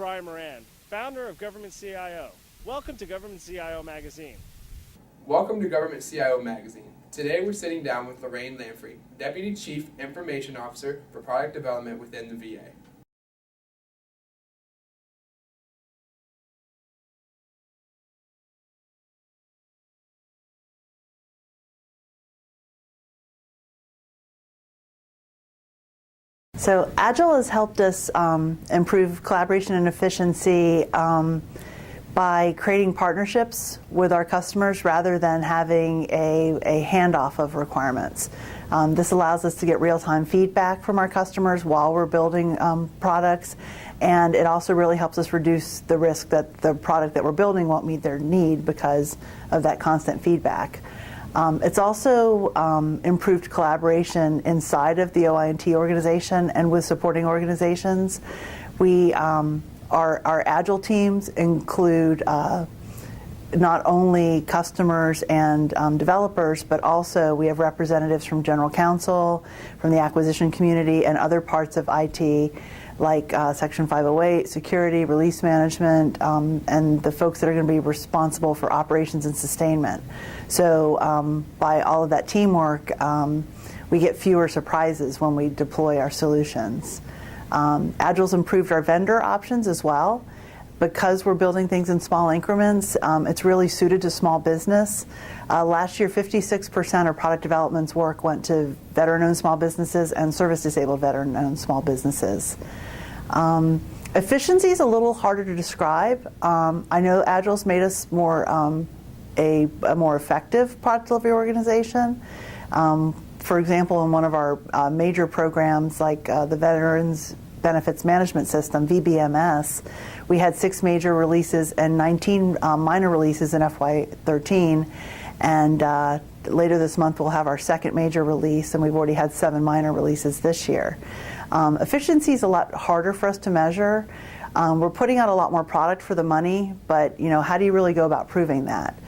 Brian Moran, founder of Government CIO. Welcome to Government CIO Magazine. Welcome to Government CIO Magazine. Today we're sitting down with Lorraine Landfried, Deputy Chief Information Officer for Product Development within the VA. So Agile has helped us improve collaboration and efficiency by creating partnerships with our customers rather than having a handoff of requirements. This allows us to get real-time feedback from our customers while we're building products, and it also really helps us reduce the risk that the product that we're building won't meet their need because of that constant feedback. It's also improved collaboration inside of the OI&T organization and with supporting organizations. Our Agile teams include not only customers and developers, but also we have representatives from general counsel, from the acquisition community, and other parts of IT, like Section 508, security, release management, and the folks that are going to be responsible for operations and sustainment. So by all of that teamwork, we get fewer surprises when we deploy our solutions. Agile's improved our vendor options as well. Because we're building things in small increments, it's really suited to small business. Last year, 56% of product development's work went to veteran-owned small businesses and service-disabled veteran-owned small businesses. Efficiency is a little harder to describe. I know Agile's made us more a more effective product delivery organization. For example, in one of our major programs, like the Veterans Benefits Management System, VBMS, we had 6 major releases and 19 minor releases in FY13, and later this month we'll have our second major release, and we've already had 7 minor releases this year. Efficiency is a lot harder for us to measure. We're putting out a lot more product for the money, but how do you really go about proving that?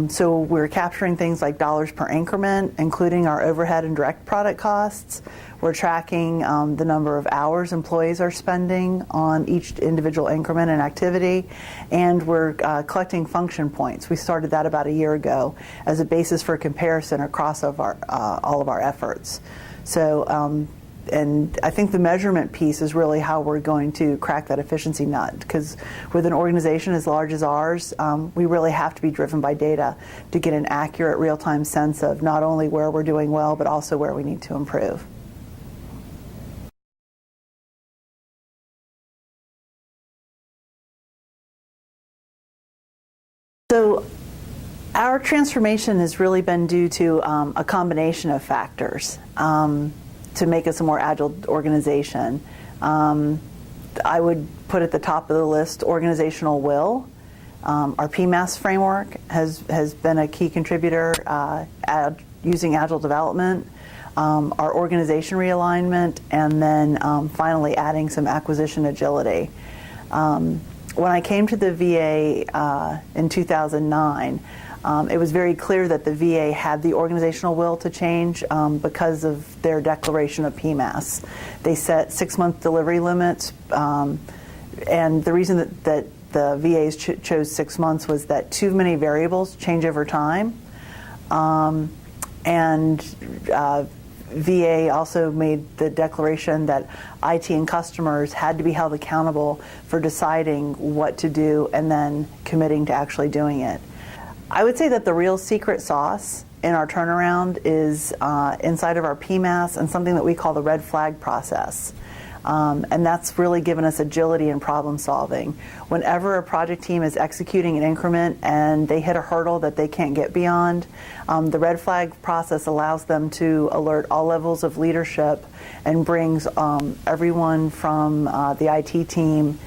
So we're capturing things like dollars per increment, including our overhead and direct product costs. We're tracking the number of hours employees are spending on each individual increment and activity, and we're collecting function points. We started that about a year ago as a basis for comparison across all of our efforts. So, and I think the measurement piece is really how we're going to crack that efficiency nut, because with an organization as large as ours, we really have to be driven by data to get an accurate real-time sense of not only where we're doing well, but also where we need to improve. So our transformation has really been due to a combination of factors to make us a more agile organization. I would put at the top of the list organizational will. Our PMAS framework has been a key contributor using agile development, our organization realignment, and then finally adding some acquisition agility. When I came to the VA in 2009, it was very clear that the VA had the organizational will to change because of their declaration of PMAS. They set 6-month delivery limits, and the reason that the VAs chose 6 months was that too many variables change over time, and VA also made the declaration that IT and customers had to be held accountable for deciding what to do and then committing to actually doing it. I would say that the real secret sauce in our turnaround is inside of our PMAS and something that we call the red flag process. And that's really given us agility in problem solving. Whenever a project team is executing an increment and they hit a hurdle that they can't get beyond, the red flag process allows them to alert all levels of leadership and brings everyone from the IT team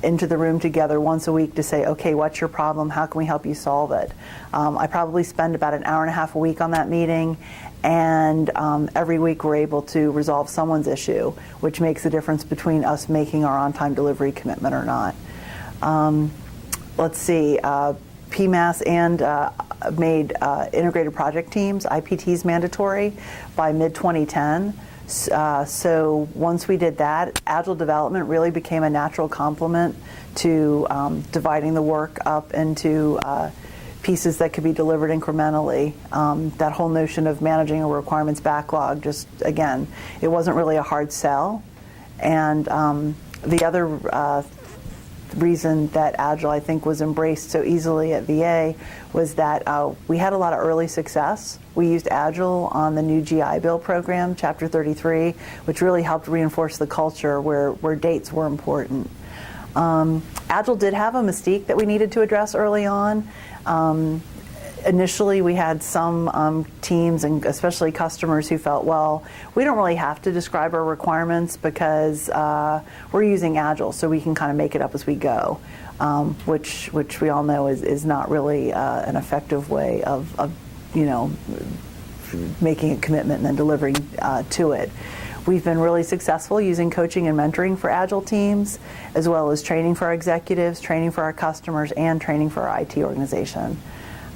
into the room together once a week to say, okay, what's your problem? How can we help you solve it? I probably spend about an hour and a half a week on that meeting, and every week we're able to resolve someone's issue, which makes the difference between us making our on-time delivery commitment or not. Let's see, PMAS and made integrated project teams, IPTs, mandatory by mid-2010. So once we did that, Agile development really became a natural complement to dividing the work up into pieces that could be delivered incrementally. That whole notion of managing a requirements backlog, just again, it wasn't really a hard sell. And the other reason that Agile, I think, was embraced so easily at VA was that we had a lot of early success. We used Agile on the new GI Bill program, Chapter 33, which really helped reinforce the culture where dates were important. Agile did have a mystique that we needed to address early on. Initially, we had some teams and especially customers who felt, well, we don't really have to describe our requirements because we're using Agile, so we can kind of make it up as we go, which we all know is not really an effective way of making a commitment and then delivering to it. We've been really successful using coaching and mentoring for Agile teams, as well as training for our executives, training for our customers, and training for our IT organization.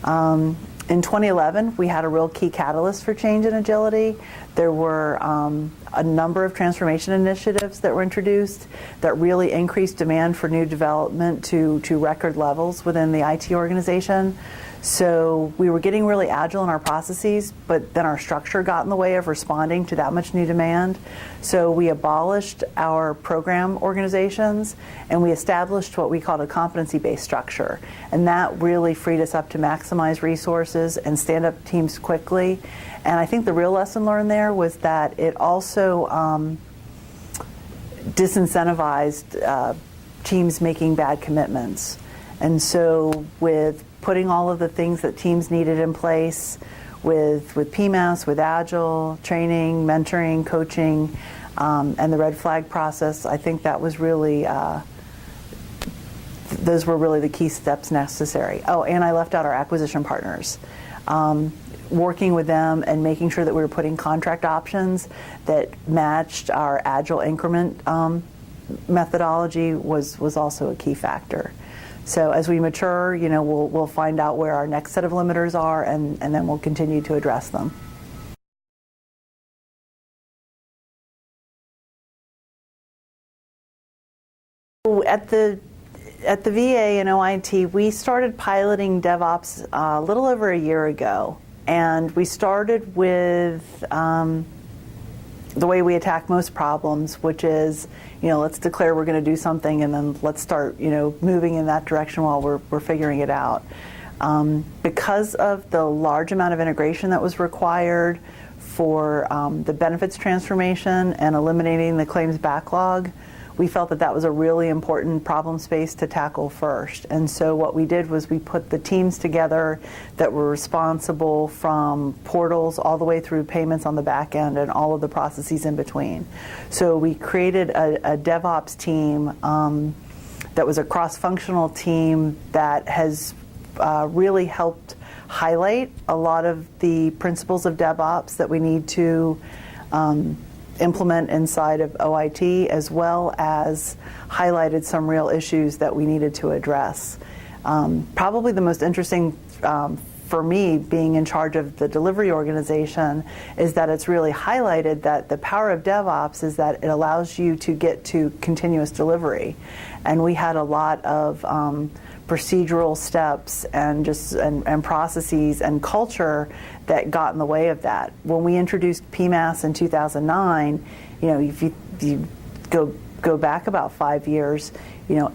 In 2011, we had a real key catalyst for change in agility. There were a number of transformation initiatives that were introduced that really increased demand for new development to record levels within the IT organization. So we were getting really agile in our processes, but then our structure got in the way of responding to that much new demand. So we abolished our program organizations and we established what we called a competency-based structure. And that really freed us up to maximize resources and stand up teams quickly. And I think the real lesson learned there was that it also disincentivized teams making bad commitments. And so with putting all of the things that teams needed in place with PMAS, with Agile, training, mentoring, coaching, and the red flag process, I think that was really, those were really the key steps necessary. Oh, and I left out our acquisition partners. Working with them and making sure that we were putting contract options that matched our Agile increment methodology was also a key factor. So as we mature, we'll find out where our next set of limiters are, and then we'll continue to address them. At the VA and OIT, we started piloting DevOps a little over a year ago, and we started with the way we attack most problems, which is, let's declare we're going to do something and then let's start, moving in that direction while we're figuring it out. Because of the large amount of integration that was required for the benefits transformation and eliminating the claims backlog, we felt that was a really important problem space to tackle first. And so what we did was we put the teams together that were responsible from portals all the way through payments on the back end and all of the processes in between. So we created a DevOps team that was a cross-functional team that has really helped highlight a lot of the principles of DevOps that we need to implement inside of OIT, as well as highlighted some real issues that we needed to address. Probably the most interesting for me, being in charge of the delivery organization, is that it's really highlighted that the power of DevOps is that it allows you to get to continuous delivery. And we had a lot of procedural steps and processes and culture that got in the way of that. When we introduced PMAS in 2009, if you go back about 5 years,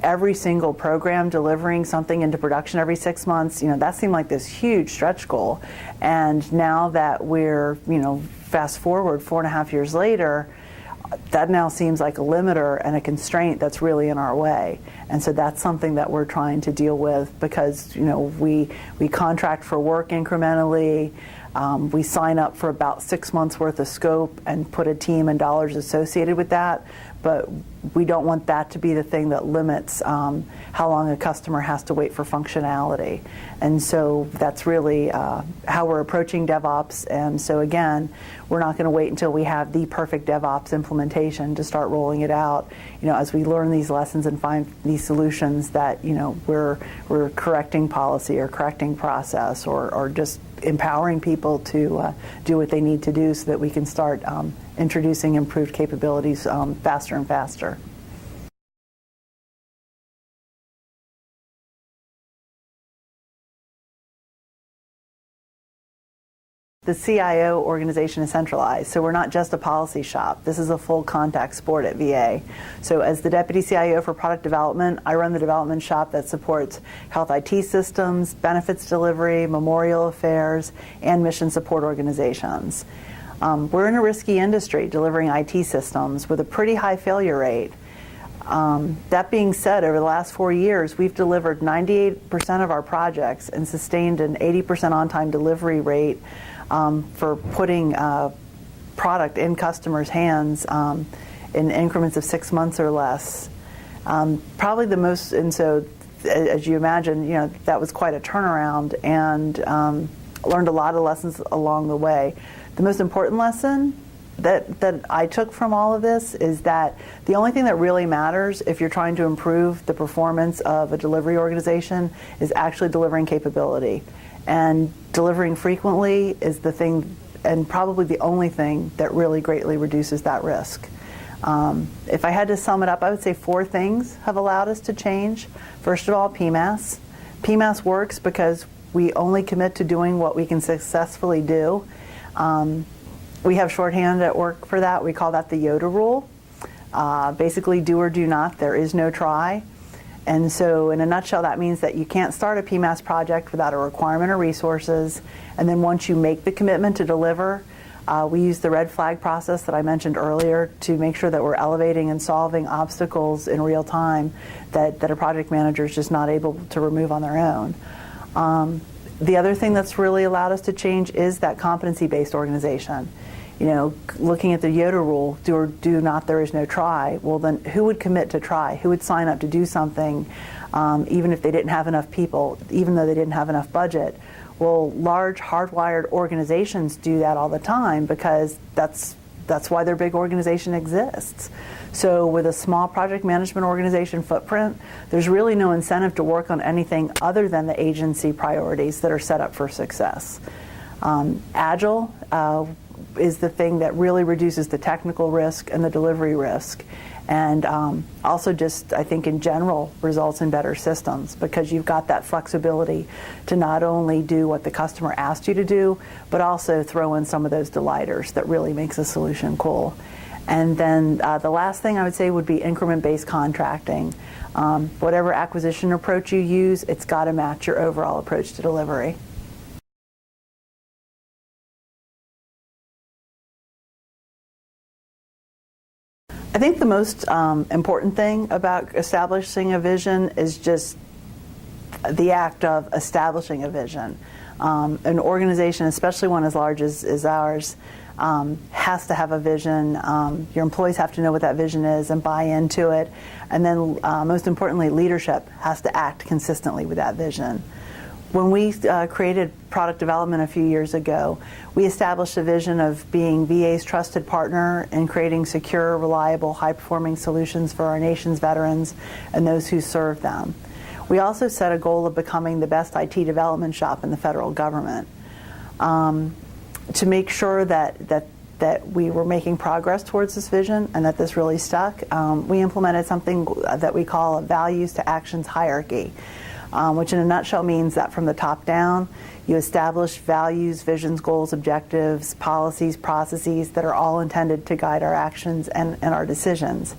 every single program delivering something into production every 6 months, that seemed like this huge stretch goal. And now that we're, fast forward 4.5 years later, that now seems like a limiter and a constraint that's really in our way. And so that's something that we're trying to deal with, because we contract for work incrementally. We sign up for about 6 months worth of scope and put a team and dollars associated with that, but we don't want that to be the thing that limits how long a customer has to wait for functionality. And so that's really how we're approaching DevOps. And so again, we're not going to wait until we have the perfect DevOps implementation to start rolling it out. As we learn these lessons and find these solutions that we're correcting policy or correcting process or just empowering people to do what they need to do so that we can start introducing improved capabilities faster and faster. The CIO organization is centralized, so we're not just a policy shop. This is a full contact sport at VA. So as the Deputy CIO for Product Development, I run the development shop that supports health IT systems, benefits delivery, memorial affairs, and mission support organizations. We're in a risky industry delivering IT systems with a pretty high failure rate. That being said, over the last 4 years, we've delivered 98% of our projects and sustained an 80% on-time delivery rate for putting product in customers' hands in increments of 6 months or less. Probably the most, and so as you imagine, that was quite a turnaround, and learned a lot of lessons along the way. The most important lesson that I took from all of this is that the only thing that really matters if you're trying to improve the performance of a delivery organization is actually delivering capability. And delivering frequently is the thing, and probably the only thing, that really greatly reduces that risk. If I had to sum it up, I would say 4 things have allowed us to change. First of all, PMAS. PMAS works because we only commit to doing what we can successfully do. We have shorthand at work for that. We call that the Yoda rule. Basically, do or do not. There is no try. And so in a nutshell, that means that you can't start a PMAS project without a requirement or resources. And then once you make the commitment to deliver, we use the red flag process that I mentioned earlier to make sure that we're elevating and solving obstacles in real time that a project manager is just not able to remove on their own. The other thing that's really allowed us to change is that competency-based organization. Looking at the Yoda rule, do or do not, there is no try. Well, then who would commit to try? Who would sign up to do something even if they didn't have enough people, even though they didn't have enough budget? Well, large hardwired organizations do that all the time because that's why their big organization exists. So with a small project management organization footprint, there's really no incentive to work on anything other than the agency priorities that are set up for success. Agile is the thing that really reduces the technical risk and the delivery risk, and also just, I think in general, results in better systems because you've got that flexibility to not only do what the customer asked you to do, but also throw in some of those delighters that really makes a solution cool. And then the last thing I would say would be increment-based contracting. Whatever acquisition approach you use, it's got to match your overall approach to delivery. I think the most important thing about establishing a vision is just the act of establishing a vision. An organization, especially one as large as ours, has to have a vision. Your employees have to know what that vision is and buy into it. And then most importantly, leadership has to act consistently with that vision. When we created product development a few years ago, we established a vision of being VA's trusted partner in creating secure, reliable, high-performing solutions for our nation's veterans and those who serve them. We also set a goal of becoming the best IT development shop in the federal government. To make sure that we were making progress towards this vision and that this really stuck, we implemented something that we call a values to actions hierarchy. Which in a nutshell means that from the top down, you establish values, visions, goals, objectives, policies, processes that are all intended to guide our actions and our decisions.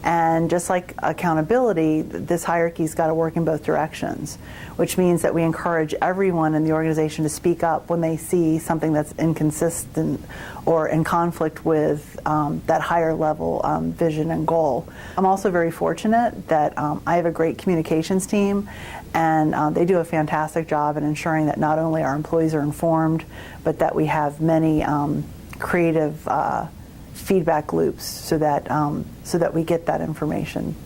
And just like accountability, this hierarchy's got to work in both directions, which means that we encourage everyone in the organization to speak up when they see something that's inconsistent or in conflict with that higher level vision and goal. I'm also very fortunate that I have a great communications team, and they do a fantastic job in ensuring that not only our employees are informed, but that we have many creative feedback loops so that we get that information.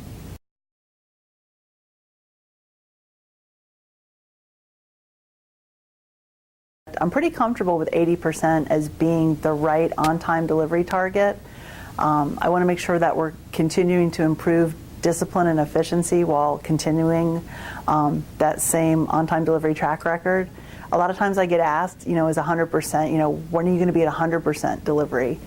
I'm pretty comfortable with 80% as being the right on-time delivery target. I want to make sure that we're continuing to improve discipline and efficiency while continuing that same on-time delivery track record. A lot of times I get asked, is 100%, when are you going to be at 100% delivery?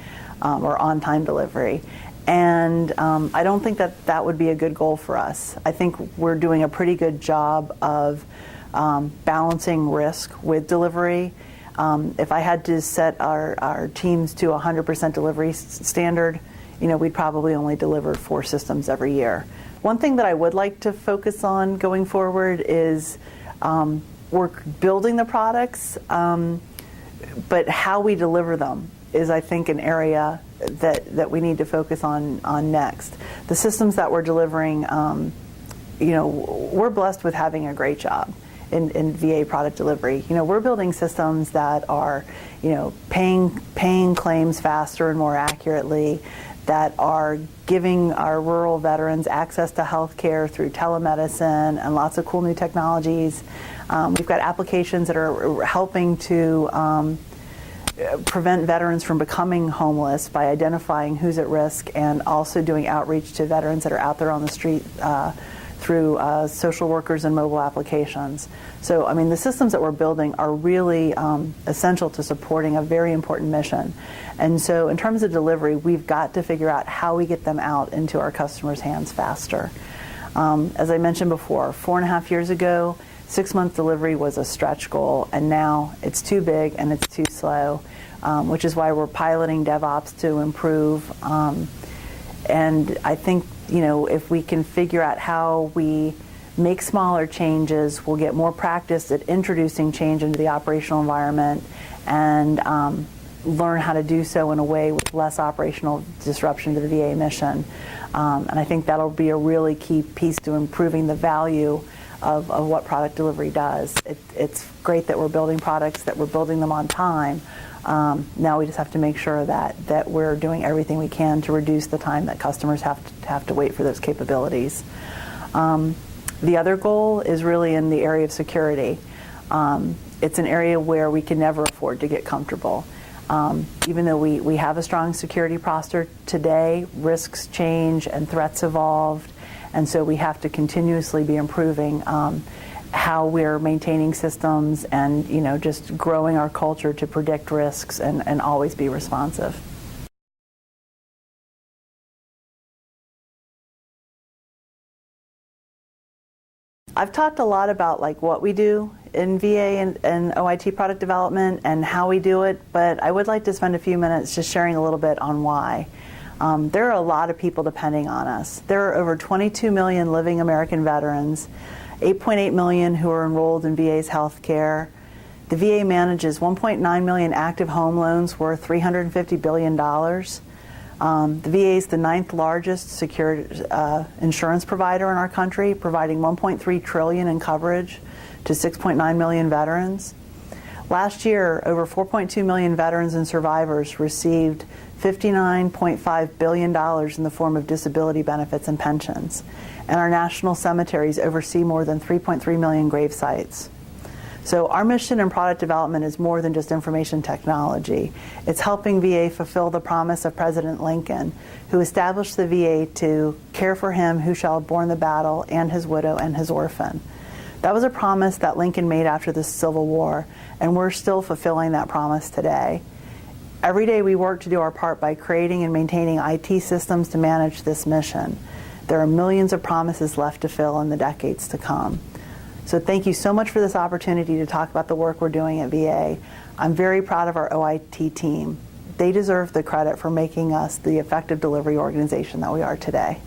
or on-time delivery. And I don't think that that would be a good goal for us. I think we're doing a pretty good job of balancing risk with delivery. If I had to set our teams to 100% delivery standard, we'd probably only deliver 4 systems every year. One thing that I would like to focus on going forward is we're building the products, but how we deliver them is, I think, an area that we need to focus on next. The systems that we're delivering, we're blessed with having a great job in VA product delivery. We're building systems that are, paying claims faster and more accurately, that are giving our rural veterans access to health care through telemedicine and lots of cool new technologies. We've got applications that are helping to prevent veterans from becoming homeless by identifying who's at risk, and also doing outreach to veterans that are out there on the street through social workers and mobile applications. So, the systems that we're building are really essential to supporting a very important mission. And so in terms of delivery, we've got to figure out how we get them out into our customers' hands faster. As I mentioned before, 4.5 years ago, 6-month delivery was a stretch goal, and now it's too big and it's too slow, which is why we're piloting DevOps to improve. And I think, if we can figure out how we make smaller changes, we'll get more practice at introducing change into the operational environment, and learn how to do so in a way with less operational disruption to the VA mission. And I think that'll be a really key piece to improving the value of what product delivery does. It's great that we're building products, that we're building them on time. Now we just have to make sure that we're doing everything we can to reduce the time that customers have to wait for those capabilities. The other goal is really in the area of security. It's an area where we can never afford to get comfortable. Even though we have a strong security posture today, risks change and threats evolved, and so we have to continuously be improving how we're maintaining systems, and just growing our culture to predict risks and always be responsive. I've talked a lot about what we do in VA and OIT product development and how we do it, but I would like to spend a few minutes just sharing a little bit on why. There are a lot of people depending on us. There are over 22 million living American veterans, 8.8 million who are enrolled in VA's health care. The VA manages 1.9 million active home loans worth $350 billion. The VA is the 9th largest secured insurance provider in our country, providing $1.3 trillion in coverage to 6.9 million veterans. Last year, over 4.2 million veterans and survivors received $59.5 billion in the form of disability benefits and pensions. And our national cemeteries oversee more than 3.3 million grave sites. So our mission in product development is more than just information technology. It's helping VA fulfill the promise of President Lincoln, who established the VA to care for him who shall have borne the battle, and his widow and his orphan. That was a promise that Lincoln made after the Civil War, and we're still fulfilling that promise today. Every day we work to do our part by creating and maintaining IT systems to manage this mission. There are millions of promises left to fill in the decades to come. So thank you so much for this opportunity to talk about the work we're doing at VA. I'm very proud of our OIT team. They deserve the credit for making us the effective delivery organization that we are today.